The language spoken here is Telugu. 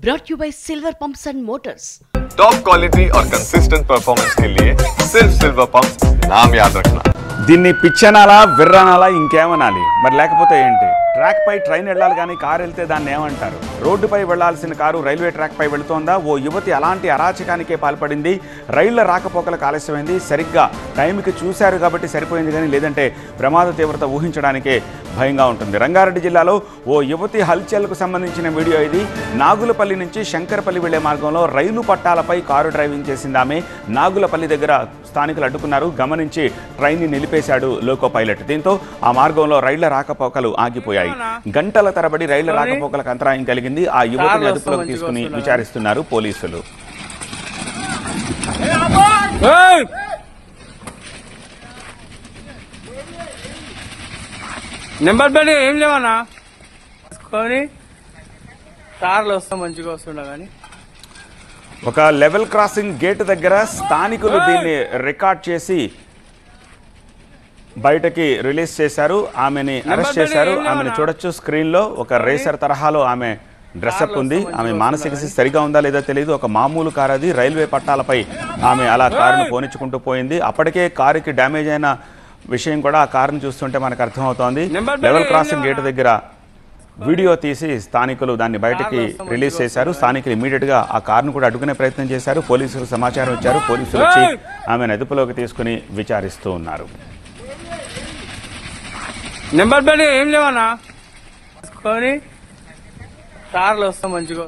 brought to you by Silver Pumps and Motors. Top quality और कंसिस्टेंट परफॉर्मेंस के लिए सिर्फ सिल्वर पंप्स नाम याद रखना। దీన్ని పిచ్చనాలా విర్రానాలా ఇంకేమనాలి మరి లేకపోతే ఏంటి ట్రాక్ పై ట్రైన్ వెళ్ళాలి కానీ కారు వెళ్తే దాన్ని ఏమంటారు రోడ్డుపై వెళ్లాల్సిన కారు రైల్వే ట్రాక్ పై వెళుతోందా ఓ యువతి అలాంటి అరాచకానికే పాల్పడింది రైళ్ల రాకపోకలకు ఆలస్యమైంది సరిగ్గా టైంకి చూశారు కాబట్టి సరిపోయింది కానీ లేదంటే ప్రమాద తీవ్రత ఊహించడానికే భయంగా ఉంటుంది రంగారెడ్డి జిల్లాలో ఓ యువతి హల్చల్కు సంబంధించిన వీడియో ఇది నాగులపల్లి నుంచి శంకరపల్లి వెళ్లే మార్గంలో రైలు పట్టాలపై కారు డ్రైవింగ్ చేసింది ఆమె నాగులపల్లి దగ్గర స్థానికులు అడ్డుకున్నారు గమనించి ట్రైన్ని నిలిపేశాడు లోకో పైలట్ దీంతో ఆ మార్గంలో రైళ్ల రాకపోకలు ఆగిపోయాయి గంటల తరబడి రైళ్ల రాకపోకలకు అంతరాయం కలిగింది ఆ యువతిని అదుపులోకి తీసుకుని విచారిస్తున్నారు పోలీసులు నెంబర్ ప్లేట్ ఏం లేవన్నా కార్లు వస్తాం మంచిగా వస్తుండ కానీ ఒక లెవెల్ క్రాసింగ్ గేట్ దగ్గర స్థానికులు దీన్ని రికార్డ్ చేసి బయటకి రిలీజ్ చేశారు ఆమెని అరెస్ట్ చేశారు ఆమెను చూడొచ్చు స్క్రీన్ లో ఒక రేసర్ తరహాలో ఆమె డ్రెస్అప్ ఉంది ఆమె మానసిక స్థితి సరిగా ఉందా లేదో తెలియదు ఒక మామూలు కారు అది రైల్వే పట్టాలపై ఆమె అలా కారును పోనిచ్చుకుంటూ పోయింది అప్పటికే కారుకి డ్యామేజ్ అయిన విషయం కూడా ఆ కారును చూస్తుంటే మనకు అర్థమవుతోంది లెవెల్ క్రాసింగ్ గేట్ దగ్గర వీడియో తీసి స్థానికులు దాన్ని బయటకి రిలీజ్ చేశారు స్థానికులు ఇమీడియట్ గా ఆ కారును కూడా అడ్డుకునే ప్రయత్నం చేశారు పోలీసులకు సమాచారం ఇచ్చారు పోలీసులు వచ్చి ఆమెను అదుపులోకి తీసుకుని విచారిస్తూ ఉన్నారు నెంబర్ ప్లేట్ ఏం లేవన్నా కార్లు వస్తాం మంచిగా